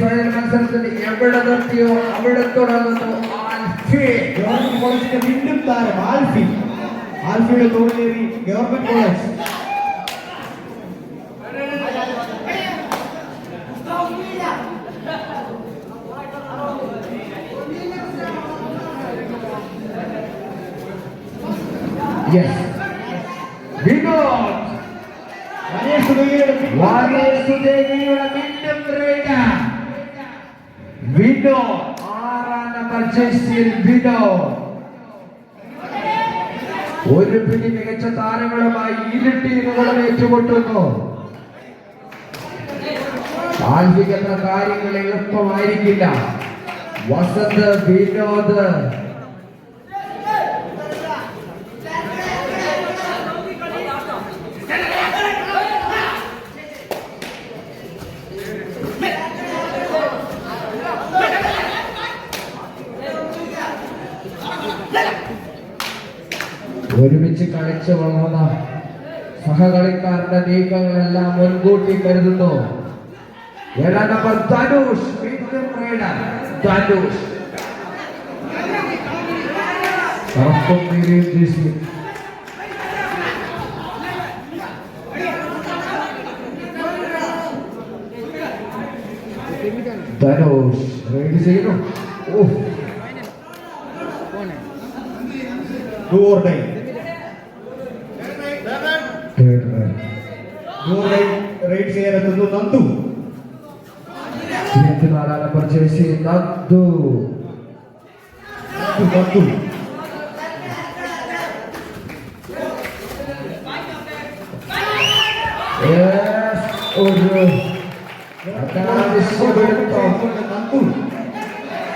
Final മത്സരത്തിൽ എവിടെ നിർത്തിയോ അവിടെ തുടങ്ങുന്നു ആൽഫി. ഗവൺമെന്റ് കോളേജിന്റെ വീണ്ടും താരം ആൽഫി. ആൽഫിയുടെ തോളിലേറി ഗവൺമെന്റ് കോളേജ്. Yes. Vinod. വാര്യസുദേവിയുടെ വീണ്ടും റൈഡ്. വിനോദ് 6 നമ്പർ ജേഴ്സിയിൽ വിനോദ് ഒരു പിടി മികച്ച താരങ്ങളുമായി ഇരു ടീമുകളും ഏറ്റുമുട്ടുന്നു. ആൽഫിക്കുന്ന കാര്യങ്ങൾ എളുപ്പമായിരിക്കില്ല. വസന്ത് വിനോദ് ഒരുമിച്ച് കളിച്ചു വളർന്ന സഹകളിക്കാരുടെ നീക്കങ്ങളെല്ലാം മുൻകൂട്ടി കരുതുന്നു. 7 നമ്പർ ധനുഷ് വീണ്ടും റൈഡർ. ധനുഷ് ധനുഷ് റൈഡ് ചെയ്യുന്നു. റൈഡ് ചെയ്യാനെത്തുന്നു നന്ദു. 4 number jersey Nandu. നന്ദു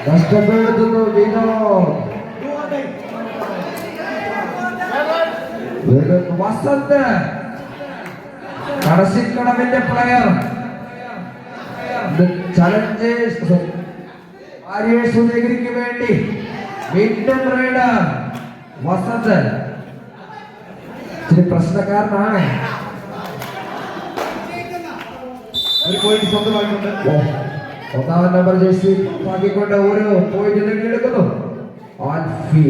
നഷ്ടപ്പെടുത്തുന്നു വിനോദ്. വസന്ത് കടസിക്കടവിന്റെ പ്ലെയർ. ചലഞ്ചേഴ്സ് വാര്യസുദേവിക്ക് വേണ്ടി വീണ്ടും റൈഡർ വസന്ത്. ഇച്ചിരി പ്രശ്നക്കാരനാണ്. ഒരു പോയിന്റ് സ്വന്തമായിട്ടുണ്ട്. 1 നമ്പർ ജേഴ്സി പാകിക്കൊണ്ട് ഒരു പോയിന്റ് നേടിയെടുക്കുന്നു. ആൽഫി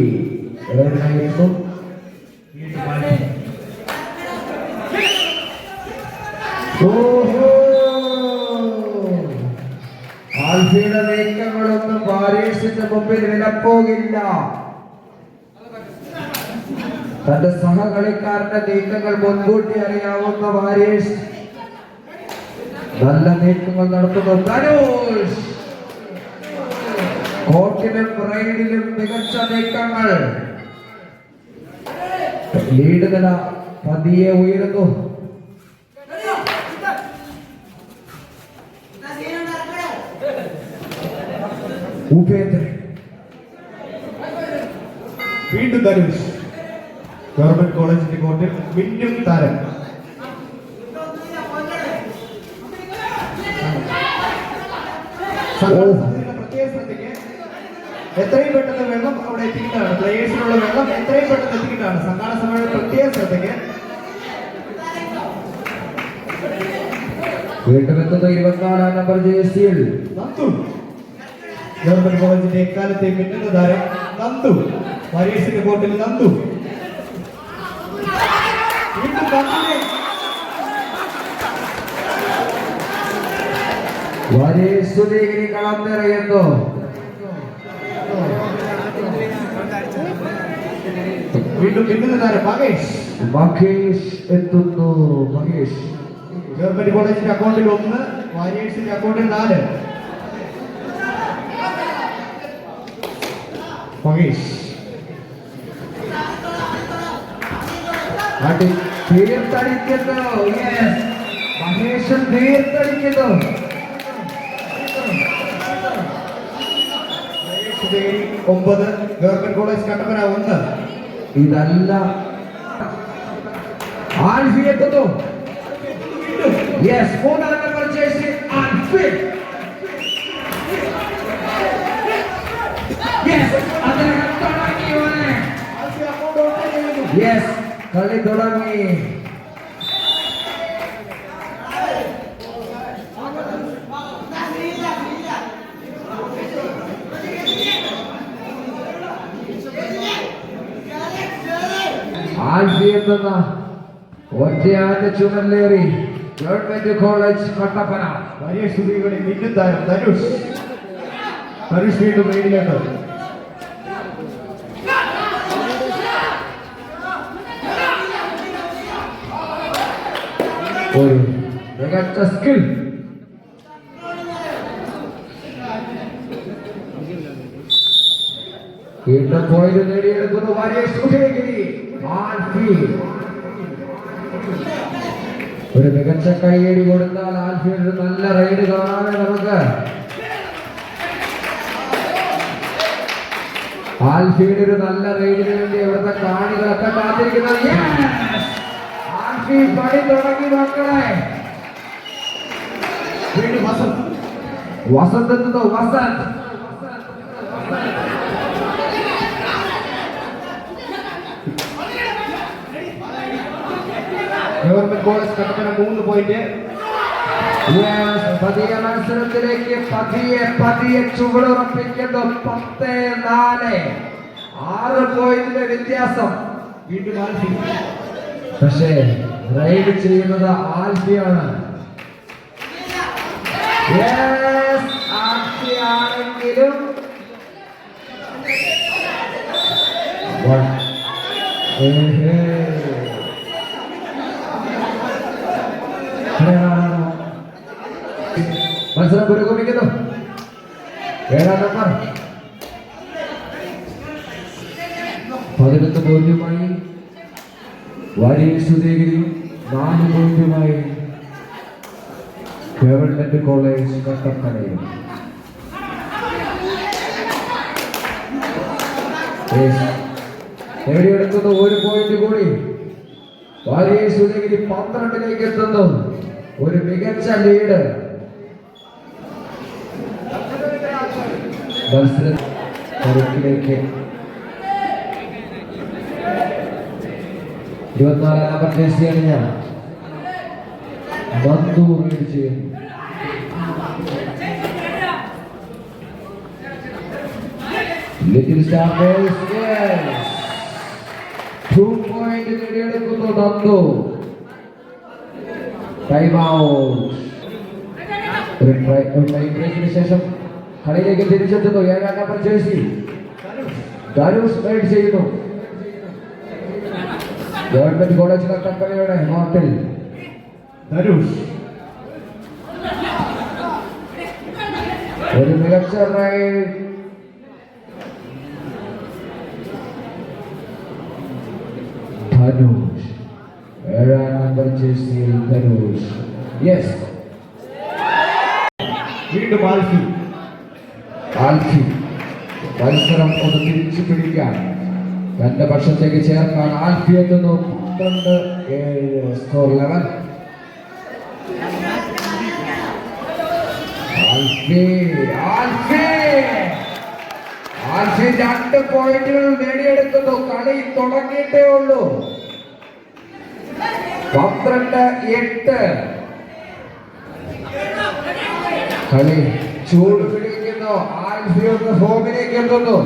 ആൽഫിയുടെ നീക്കങ്ങളൊന്നും വാരിയേഴ്സിന്റെ മുമ്പിൽ വിലപ്പോകില്ല. തന്റെ സഹകളിക്കാരുടെ നീക്കങ്ങൾ മുൻകൂട്ടി അറിയാവുന്ന വാരിയേഴ്സ് നല്ല നീക്കങ്ങൾ നടത്തുന്നു. ധനുഷ് കോർട്ടിലും റൈഡിലും മികച്ച നീക്കങ്ങൾ. ലീഡ് നില പതിയെ ഉയരുന്നു. ഉപേന്ദ്രൻ വീണ്ടും ധനുഷ് ഗവൺമെന്റ് കോളേജിന്റെ കോർട്ടിൽ വീണ്ടും താരം. പ്രത്യേക ശ്രദ്ധയ്ക്ക് എത്രയും പെട്ടെന്ന് വെള്ളം അവിടെ എത്തിക്കുന്നതാണ്. പ്ലേയേഴ്സിനുള്ള വെള്ളം എത്രയും പെട്ടെന്ന് എത്തിക്കുന്നതാണ്. സംഘാടന സഭയുടെ പ്രത്യേക ശ്രദ്ധയ്ക്ക്. വീട്ടിലെത്തുന്ന 24 നമ്പർ ജേഴ്സിയിൽ നന്ദു. ഗവൺമെന്റ് കോളേജിന്റെ എക്കാലത്തെ മിന്നുന്ന താരം നന്ദു. വാരിയേഴ്സിന്റെ കോർട്ടിൽ നന്ദു. വീണ്ടും വാര്യസുദേവി കളം നിറയുന്നു. വീണ്ടും മിന്നുന്ന താരം മഹേഷ് എത്തുന്നു. മഹേഷ് ഗവൺമെന്റ് കോളേജിന്റെ അക്കൗണ്ടിൽ 1, വാരിയേഴ്സിന്റെ അക്കൗണ്ടിൽ 4. മഹേഷ് തീർത്തടിക്കുന്നു. മഹേഷും തീർത്തടിക്കുന്നു. 9, government college Kattappana 1. ഇതല്ല ആൽഫി എത്തുന്നു. 4 നമ്പർ ജേഴ്സി ആൽഫി. കളി തുടങ്ങി. ആൽഫി എത്തുന്ന ഒറ്റയാന്റെ ചുമലേറി ഗവൺമെന്റ് കോളേജ് കട്ടപ്പന. വലിയ സ്തുതികളിൽ വീണ്ടും താരം ധനുഷ് വീണ്ടും റെയിഡിലുണ്ട്. ഒരു മികച്ച സ്കിൽ. വീണ്ടും പോയിന്റ് നേടിയെടുക്കുന്നു വാരിയേഴ്സ് ഉദയഗിരി. ആൽഫി ഒരു മികച്ച കൈയടി കൊടുത്താൽ ആൽഫിയുടെ ഒരു നല്ല റൈഡ് കാണാമേ നമുക്ക്. ആൽഫിയുടെ ഒരു നല്ല റൈഡിന് വേണ്ടി ഇവിടുത്തെ കാണികളൊക്കെ കാത്തിരിക്കുന്നത്. ആൽഫി പണി തുടങ്ങി മക്കളെ. വീണ്ടും വസന്ത് എത്തുന്നു. Vasanth government college Kattappana 3 point. പതിയെ മത്സരത്തിലേക്ക് പതിയെ ചുവടുറപ്പിക്കുന്നു. 10-4 6 പോയിന്റിന്റെ വ്യത്യാസം. വീണ്ടും ആൽഫി. പക്ഷേ റൈഡ് ചെയ്യുന്നത് ആൽഫിയാണ്. ആൽഫിയാണെങ്കിലും മത്സരം പുരോഗമിക്കുന്നു. 7-ാം നമ്പർ 11 പോയിന്റുമായി വാരിയേഴ്സ് ഉദയഗിരി. 4 പോയിന്റുമായി ഗവൺമെന്റ് കോളേജ് കട്ടപ്പനയും. നേടിയെടുക്കുന്നു 1 പോയിന്റ് കൂടി. വാരിയേഴ്സ് ഉദയഗിരി 12ലേക്ക് എത്തുന്നു. ഒരു മികച്ച ലീഡ്. മത്സരത്തിലേക്ക് 24 നമ്പർ ജേഴ്സി അണിഞ്ഞ ബന്ധു റീഡ് ചെയ്യുന്നു. ലിറ്റിൽ സ്റ്റാർ ബോയ്സ് 2 പോയിന്റ് നേടിയെടുക്കുന്നു ബന്ധു. Time out. ഒരു ബ്രേക്കിന് ശേഷം കളിയിലേക്ക് തിരിച്ചെത്തുന്നു. 7-ാം നമ്പർ ജേഴ്സി ധനുഷ് റൈഡ് ചെയ്യുന്നു. ഗവൺമെന്റ് കോളേജ് കട്ടപ്പനയുടെ ഹോട്ടൽ ധനുഷ്. ഒരു മികച്ച റൈഡ്. ധനുഷ് 7-ാം നമ്പർ ജേഴ്സിയിൽ ധനുഷ്. യെസ്. വീണ്ടും ആൽഫി. മത്സരം ഒന്ന് തിരിച്ചു പിടിക്കാൻ തന്റെ പക്ഷത്തേക്ക് ചേർക്കാൻ ആൽഫി എത്തുന്നു. 12-7 സ്കോർ ലെവൽ. ആൽഫി 2 പോയിന്റുകൾ നേടിയെടുക്കുന്നു. കളി തുടങ്ങിയിട്ടേ ഉള്ളൂ. 12-8 കളി ചൂട് പിടിക്കുന്നു. ആൽഫിയുടെ ഫോമിലേക്ക് എത്തുന്നു.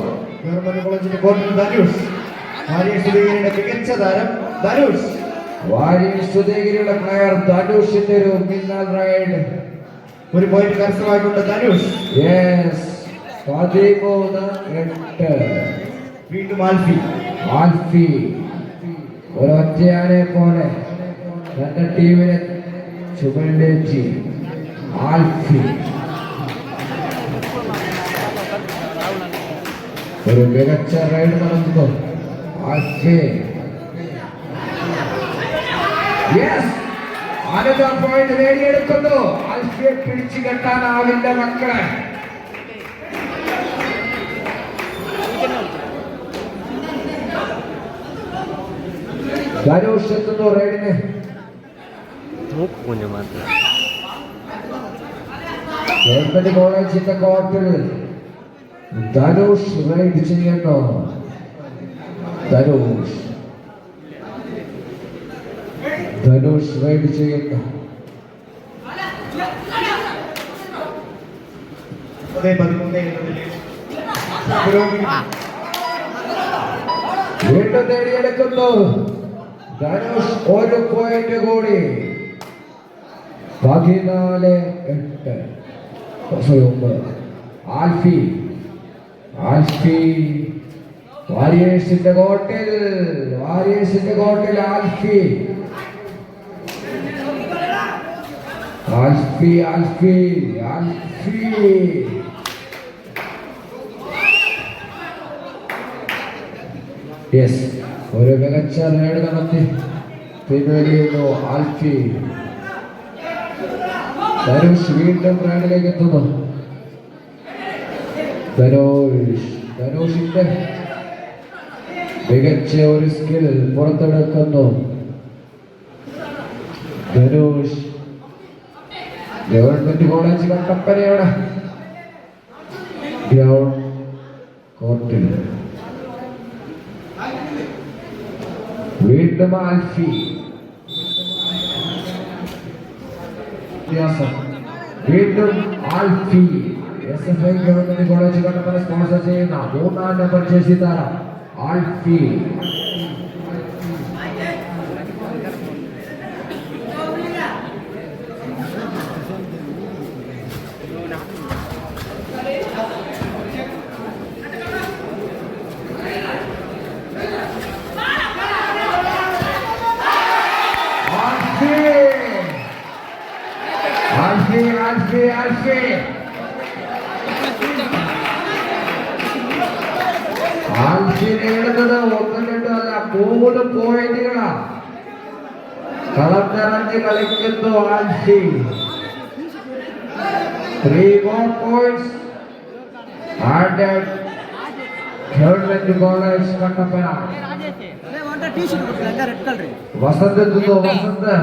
ഗവൺമെന്റ് കോളേജിന്റെ കോർട്ടിൽ ധനുഷ്. വാരിയേഴ്സ് ഉദയഗിരിയുടെ മികച്ച താരം ധനുഷ്. വാരിയേഴ്സ് ഉദയഗിരിയുടെ പ്ലെയർ ധനുഷിന്റെ ഒരു മിന്നൽ റൈഡ്. 1 പോയിന്റ് കരസ്ഥമായിക്കൊണ്ട് ധനുഷ്. യെസ്. 13-8. വീണ്ടും ആൽഫി. ഒരൊറ്റയാനെ പോലെ തന്റെ ടീമിനെ ചുമലിലേറ്റി ആൽഫി. ഒരു മികച്ച റൈഡ് നടത്തുന്നു ആൽഫി. യെസ്. അനദർ പോയിന്റ് നേടിയെടുക്കുന്നു. ആൽഫിയെ പിടിച്ചു കെട്ടാനാവില്ല മക്കളെ. ധനുഷ് എത്തുന്നു റൈഡിന്. ഗവൺമെന്റ് കോളേജിന്റെ കോർട്ടിൽ ധനുഷ് റൈഡ് ചെയ്യുന്നു. ധനുഷ് റൈഡ് ചെയ്യുന്നു. വീണ്ടും നേടിയെടുക്കുന്നു. ധനുഷ് 1 പോയിന്റ് കൂടി 14-8. ആൽഫി വാരിയേഴ്സിന്റെ കോട്ടിൽ ആൽഫി യെസ്, ഒരു മികച്ച റൈഡ് നടത്തി പിൻവലിയുന്നു ആൽഫി. ധനുഷ് വീണ്ടും റൈഡിലേക്ക് എത്തുന്നു. ധനുഷിന്റെ മികച്ച ഒരു സ്കിൽ പുറത്തെടുക്കുന്നു. ധനുഷ് ഗവൺമെന്റ് കോളേജ് കട്ടപ്പനയുടെ ഗ്രൗണ്ട് കോർട്ടിൽ വീണ്ടും ആൽഫി. വീണ്ടും Alfie. SFI government college Kattappana sponsor ചെയ്യുന്ന 3-ാം നമ്പർ ജേഴ്സി താരം ആൽഫി. ആൽഫി നേടുന്നത് 1-2 അല്ല 3 പോയിന്റുകളാണ്. കളം നിറഞ്ഞ് കളിക്കുന്നു Alphy. 3 more points added. Government college Kattappana. Vasanth എത്തുന്നു. വസന്ത്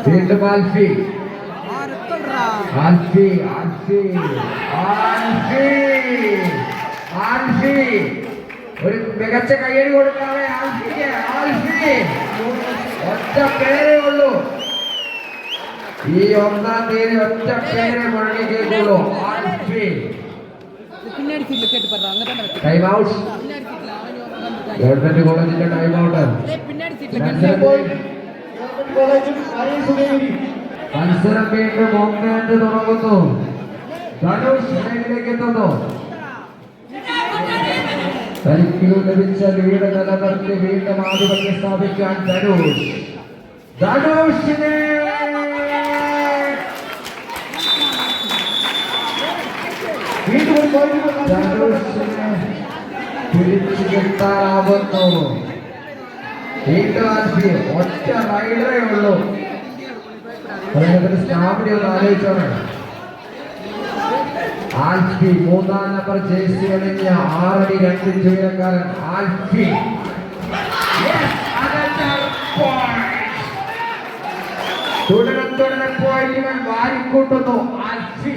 വീണ്ടും ആൽഫി. ഒരു മികച്ച കയ്യടി കൊടുക്കാതെ ആൽഫി ഒറ്റ പേരേ ഉള്ളൂ. ഈ 1-ാം തീയതി ഒറ്റ പേരെ മുഴങ്ങി കേൾക്കുള്ളൂ. Alfi time out. ഗവൺമെന്റ് കോളേജിന്റെ ടൈം ഔട്ട്. മത്സരം വീണ്ടും 1-2 തുടങ്ങുന്നു. ധനുഷ് ലൈനിലേക്ക് എത്തുന്നു. തനിക്ക് ലഭിച്ച ലീഡ് നിലനിർത്തി വീണ്ടും ആധിപത്യം സ്ഥാപിക്കാൻ ധനുഷിനെ തിരിച്ചു കിട്ടാനാവുന്നു. വീണ്ടും ആൽഫി. ഒറ്റ റൈഡറേ ഉള്ളൂ. സ്റ്റാമിന ഒന്ന് ആലോചിച്ചോണേ. ആൽഫി 3-ാം നമ്പർ ജേഴ്സി അണിഞ്ഞ 6 അടി 2 ഇഞ്ച് ഉയരക്കാരൻ ആൽഫി. തുടരെ പോയിന്റുകൾ വാരിക്കൂട്ടുന്നു ആൽഫി.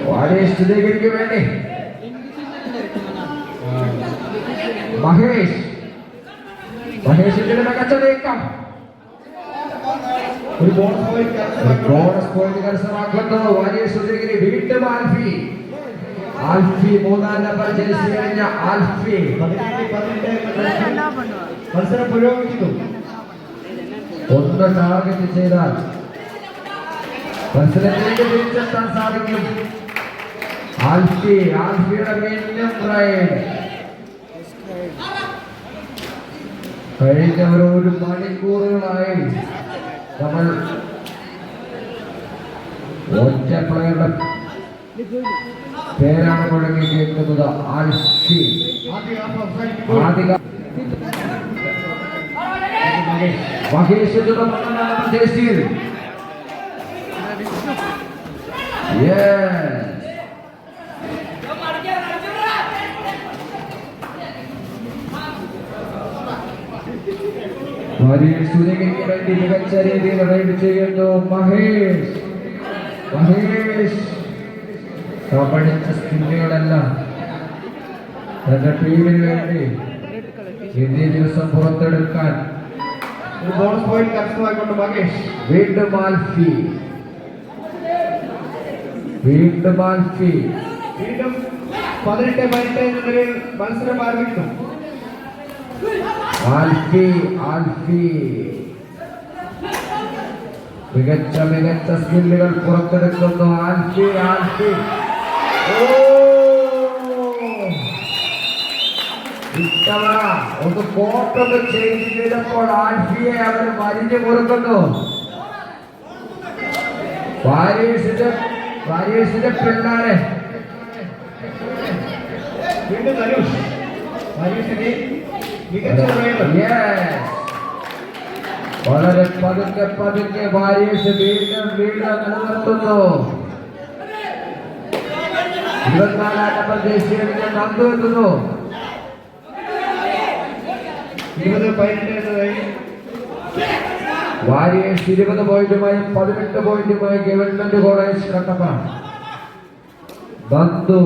വാരേഷ്ക്ക് വേണ്ടി മഹേഷിന്റെ മികച്ച നീക്കം. ഒരു ബോണസ് പോയിന്റ് കരസ്ഥമാക്കുന്നു വാരിയേഷ്. വീണ്ടും ആൽഫി. 3-ാം നമ്പർ ജേഴ്സി അണിഞ്ഞ ആൽഫി. മത്സരം പുരോഗമിക്കുന്നു. ഒന്ന് ടാർഗറ്റ് ചെയ്താൽ മത്സരത്തിലേക്ക് തിരിച്ചെത്താൻ സാധിക്കും. ആൽഫിയുടെ മിന്നും റൈഡ്. കഴിഞ്ഞ ഒരു മണിക്കൂറുകളായി നമ്മൾ ഒറ്റ പ്ലെയറുടെ പേരാണ് മുഴങ്ങി കേൾക്കുന്നത്. ആൽഫി. മഹേഷ് ജേഴ്സിയിൽ വാരിയേഴ്സ് ഉദയഗിരിക്ക് വേണ്ടി മികച്ച രീതിയിൽ റൈഡ് ചെയ്യുന്നു മഹേഷ്. പഠിച്ച സ്കില്ലുകളെല്ലാം തന്റെ ടീമിന് വേണ്ടി ഇന്നേ ദിവസം പുറത്തെടുക്കാൻ ബോണസ് പോയിന്റ് കരസ്ഥമാക്കിക്കൊണ്ട് മഹേഷ്. വീണ്ടും ആൽഫി. വീണ്ടും 18-18 എന്ന നിലയിൽ മത്സരം ആരംഭിക്കുന്നു. ആൽഫി മികച്ച സ്കില്ലുകൾ പുറത്തെടുക്കുന്നു. ആൽഫി ഇത്തവണ ഒന്ന് കോട്ടൊക്കെ ചേഞ്ച് ചെയ്തപ്പോൾ ആൽഫിയെ അവർ വലിഞ്ഞു മുറുക്കുന്നു. വാരിയേഴ്സിന്റെ പിള്ളേരെ വീണ്ടും ധനുഷ്. ധനുഷിനെ മികച്ച വളരെ പതുക്കെ വാരിയേഴ്സ് വീണ്ടും നിലനിർത്തുന്നു. 24 നമ്പർ ജേഴ്സി അണിഞ്ഞ നന്ദു എത്തുന്നു. 20-18 എന്നതായി വാരിയേഴ്സ് 20 പോയിന്റുമായി 18 പോയിന്റുമായി ഗവൺമെന്റ് കോളേജ് കട്ടപ്പന. നന്ദു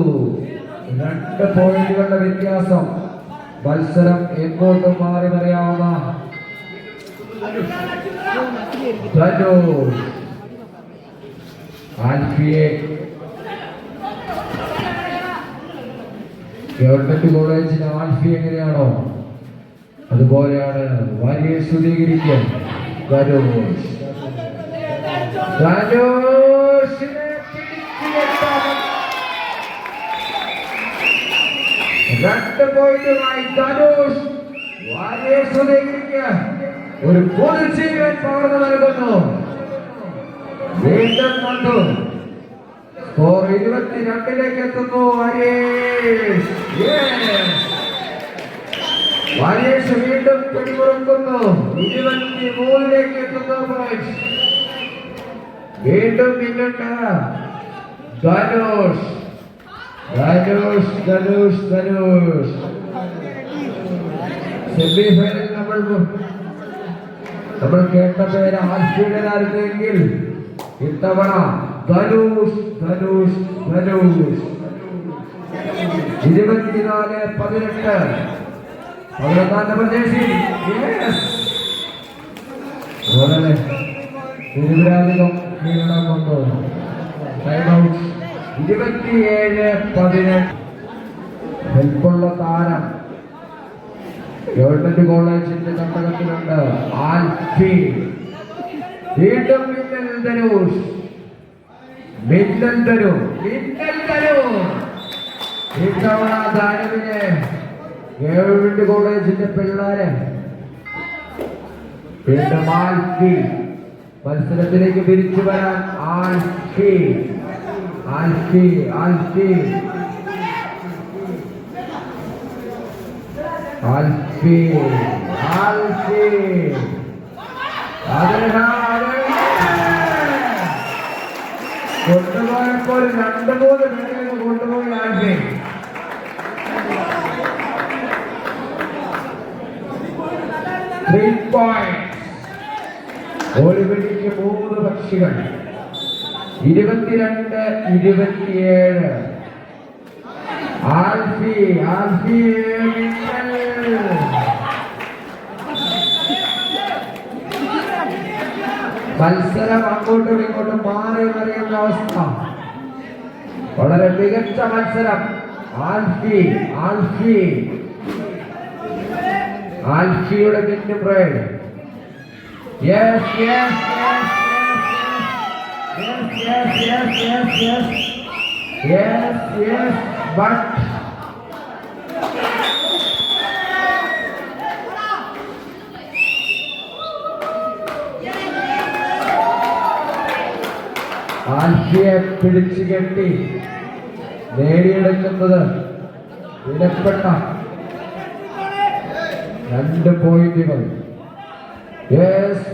2 പോയിന്റുകളുടെ വ്യത്യാസം. മത്സരം എങ്ങോട്ടും മാറി മറിയാവുന്ന ധനുഷ്. ആൽഫിയെ ഗവൺമെന്റ് കോളേജിന് ആൽഫി എങ്ങനെയാണോ അതുപോലെയാണ് വാരിയേഴ്സ് സ്വീകരിക്കാൻ ധനുഷിനെ പിടിച്ചിലെത്താൻ 2 പോയിന്റുമായി ധനുഷ് വാരിയേഴ്സ് സ്വീകരിക്കാൻ ഒരു പൊതുജീവൻ പകർന്നു നൽകുന്നു. വീണ്ടും നന്ദു സ്കോർ 22-ലേക്ക് എത്തുന്നു. വാരിയേഴ്സ് വീണ്ടും പിടിമുറുക്കുന്നു. 23-ലേക്ക് എത്തുന്നു. വീണ്ടും പിന്നിട്ട് ധനുഷ്. സെമിഫൈനൽ നമ്മൾ കേട്ട പേര് ആൽഫിയുടേതായിരുന്നെങ്കിൽ ഇത്തവണ ധനുഷ്. 24-18 11 number jersey. വളരെ നിരപരാധികം നീളം കൊണ്ടു. Time out. 27-18 ഹെൽപ്പുള്ള താരം ഗവൺമെന്റ് കോളേജിന്റെ തട്ടകത്തിലുണ്ട്. ആൽഫി. വീണ്ടും മിന്നൽ ധനുഷ്. ഇത്തവണ ധാനുവിനെ ഗവൺമെന്റ് കോളേജിന്റെ പിള്ളേര്. വീണ്ടും ആൽഫി. മത്സരത്തിലേക്ക് തിരിച്ചു വരാൻ ആൽഫി. കൊണ്ടുപോയപ്പോൾ 2-3 പേരെ കൊണ്ടുപോയി ആൽഫി. ഒരു പിടിക്ക് 3 പക്ഷികൾ. 22-27 ആൽഫി. മത്സരം അങ്ങോട്ടും ഇങ്ങോട്ടും മാറി മറിയുന്ന അവസ്ഥ. വളരെ മികച്ച മത്സരം. ആൽഫിയുടെ മിന്നു പ്രേഡ്. But ആൽഫിയെ പിടിച്ചു കെട്ടി നേടിയെടുക്കുന്നത് വിലപ്പെട്ട 2 പോയിന്റുകൾ.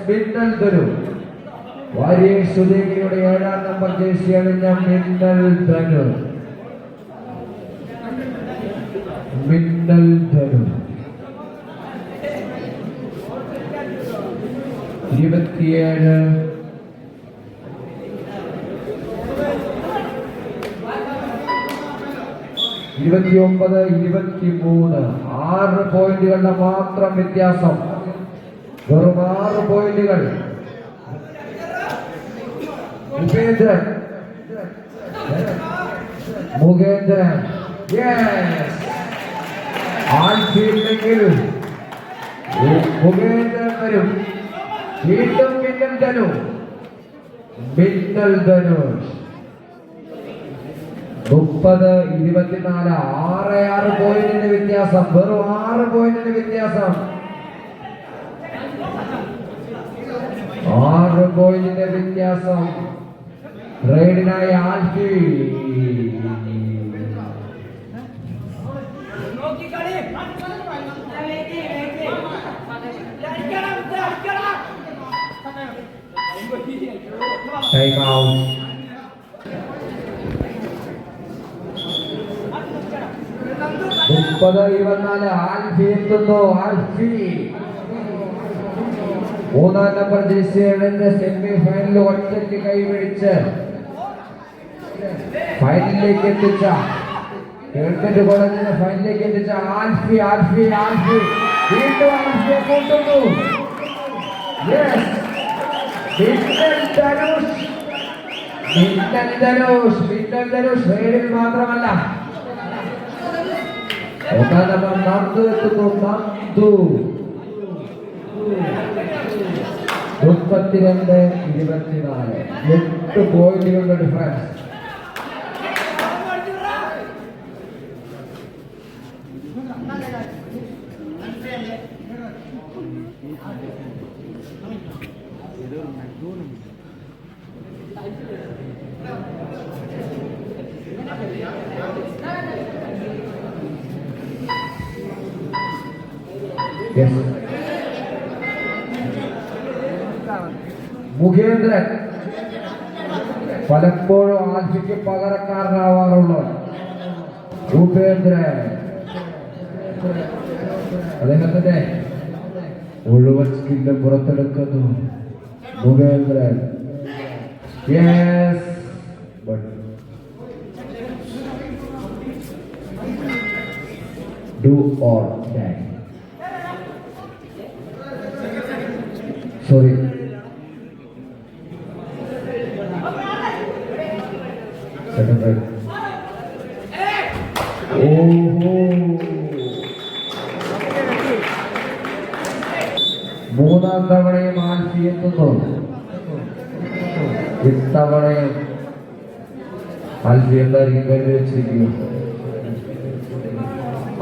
മിന്നൽ ധനു. വാരിയേഴ്സ് ഉദയഗിരിയുടെ 7-ാം നമ്പർ ജേഴ്സി അണിഞ്ഞ മിന്നൽ ധനു. 27. ഇരുപത്തിയൊമ്പത് 23. 6 പോയിന്റുകളുടെ മാത്രം വ്യത്യാസം. വെറും 6 പോയിന്റുകൾ. മുഖേന്ദ്രൻ ആൽഫിയില്ലെങ്കിൽ മുഖേന്ദ്രൻ വരും. വീണ്ടും മിന്നൽ ധനുഷ് 30-24. 6 പോയിന്റിന്റെ വ്യത്യാസം. വെറും 6 പോയിന്റിന്റെ വ്യത്യാസം. 6 പോയിന്റിന്റെ വ്യത്യാസം. റെയ്ഡിനായി ആൽഫി. Time out. മുപ്പത് 24. ആൽഫി എത്തുന്നു. ആൽഫി 3-ാം നമ്പർ ജേഴ്സിയുടെ സെമി ഫൈനലിൽ ഒറ്റയ്ക്ക് കൈപിടിച്ച് ഫൈനലിലേക്ക് എത്തിച്ച ഗവൺമെന്റ് കോളേജിനെ ഫൈനലിലേക്ക് എത്തിച്ച ആൽഫി. വീണ്ടും ആൽഫിയെ കൂട്ടുന്നു. മിന്നൽ ധനുഷ് റെയ്ഡിൽ മാത്രമല്ല. 1-ാം നമ്പർ നന്ദു എത്തുന്നു. 32-24. 8 പോയിന്റുകളുടെ ഡിഫറൻസ്. മുഖേന്ദ്രൻ പലപ്പോഴും ആൽഫിക്ക് പകരക്കാരനാവാറുള്ള ഭൂപേന്ദ്രൻ അദ്ദേഹത്തിന്റെ മുഴുവൻ സ്കില്ലും പുറത്തെടുക്കുന്നു. മുഖേന്ദ്രൻ do or die. Sorry. Second right. മൂന്നാം തവണയും ആൽഫി എത്തുന്നു. ഇത്തവണയും ആൽഫി എന്തായിരിക്കും കരുതി വെച്ചിരിക്കുന്നു.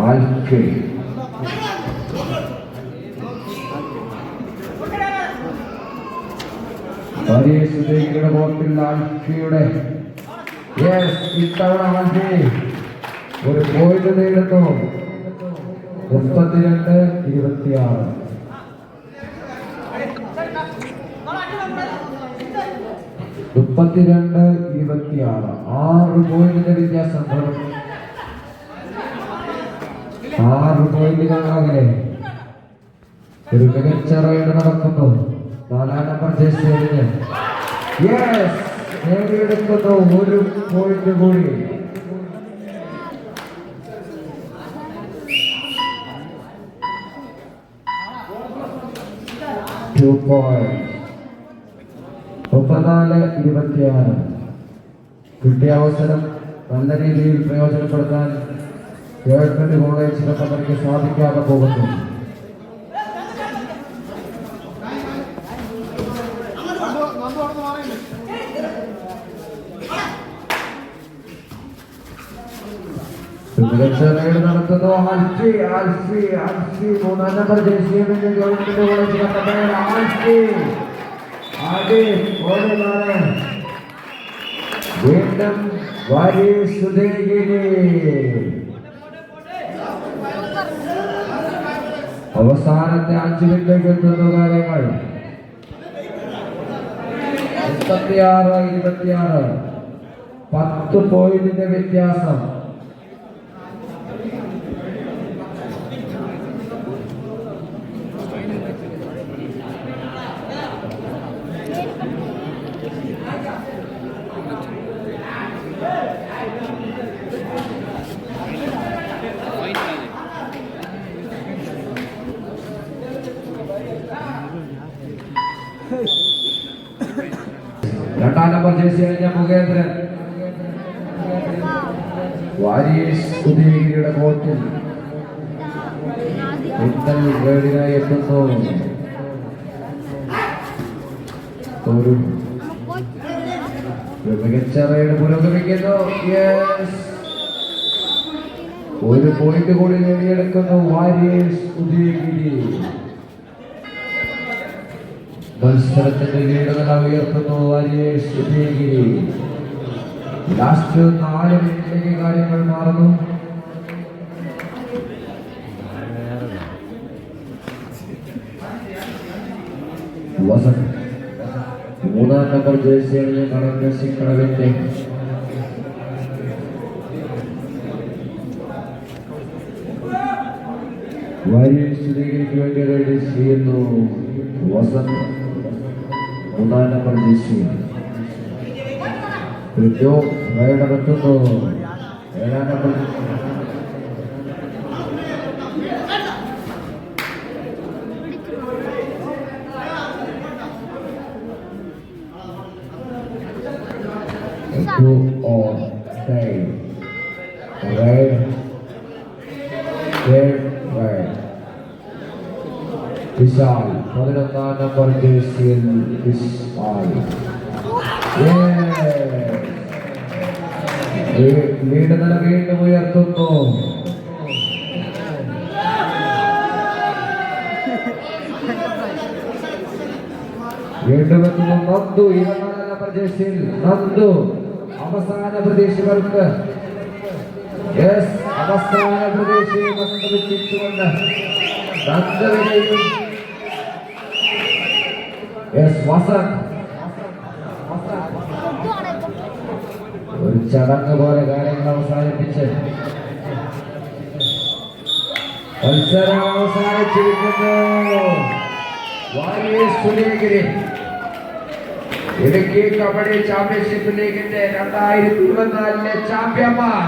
ആൽഫി ഹരീഷ് ബോട്ടിൽ ആൽഫിയുടെ ഇത്തവണ ആൽഫി ഒരു പോയിന്റ് നേടുന്നു. 32-26. 32-26. 6 പോയിന്റിന്റെ വ്യത്യാസം. 6 പോയിന്റുകളാകെ ഒരു മികച്ച റൈഡ് നടക്കുന്നു. 4-ാം നമ്പർ ജേഴ്സിയെ നേടിയെടുക്കുന്നു. 1 പോയിന്റ് കൂടി. മുപ്പത്തിനാല് 26. കിട്ടിയ അവസരം നല്ല രീതിയിൽ പ്രയോജനപ്പെടുത്താൻ ഗവൺമെന്റ് കോളേജ് കമ്പനിക്ക് സാധിക്കാതെ പോകുന്നു. മികച്ച റൈഡ് നടത്തുന്നു. ആൽഫി 3-ാം നമ്പർ ജേഴ്സിയെ ഗവൺമെന്റ് കോളേജ് കമ്പനിയുടെ ആൽഫി വീണ്ടും അവസാനത്തെ 5 മിനിറ്റിലേക്ക് എത്തുന്ന കാര്യങ്ങൾ. 36-26. 10 പോയിന്റിന്റെ വ്യത്യാസം. ജേഴ്സി അണിഞ്ഞ മുഖേന്ദ്രൻ വാരിയേഴ്സ് ഉദയഗിരിയുടെ കോർട്ടിൽ ഇന്റൽ റെയ്ഡിനായി എത്തുന്നു. ഒരു മികച്ച റെയ്ഡ് പുരോഗമിക്കുന്നു. ഒരു പോയിന്റ് കൂടി നേടിയെടുക്കുന്നു വാരിയേഴ്സ് ഉദയഗിരി. മത്സരത്തിന്റെ ലീഡുകൾ ഉയർത്തുന്നു വാരിയേഴ്സ് ഉദയഗിരി. ലാസ്റ്റ് 4 മിനിറ്റിലേക്ക് കാര്യങ്ങൾ മാറുന്നു. വസന്ത് 3-ാം നമ്പർ ജേഴ്സി അണിഞ്ഞ കടവിന്റെ വാരിയേഴ്സ് ഉദയഗിരിക്ക് വേണ്ടി റെഡി ചെയ്യുന്നു. വസന്ത് 3-ാം നമ്പർ ജേഴ്സി റൈഡറെത്തുന്നു. 7-ാം നമ്പർ വിശാൽ 11-ാം നമ്പർ ജേഴ്സിയിൽ വിശാൽ ലീഡ് നില വീണ്ടും ഉയർത്തുന്നു. വീണ്ടും എത്തുന്നു നന്ദു. 24-ാം നമ്പർ ജേഴ്സിയിൽ നന്ദു. അവസാന പ്രതീക്ഷകൾക്ക് അവസാന പ്രതീക്ഷയെ മന്ത്രിച്ചുകൊണ്ട് വസന്ത് ഒരു ചടങ്ങ് പോലെ കാര്യങ്ങൾ അവസാനിപ്പിച്ച് മത്സരം അവസാനിച്ചിരിക്കുന്നു. വാരിയേഴ്സ് ഉദയഗിരി ഇടുക്കി കബഡി ചാമ്പ്യൻഷിപ്പ് ലീഗിന്റെ 2024 ചാമ്പ്യന്മാർ.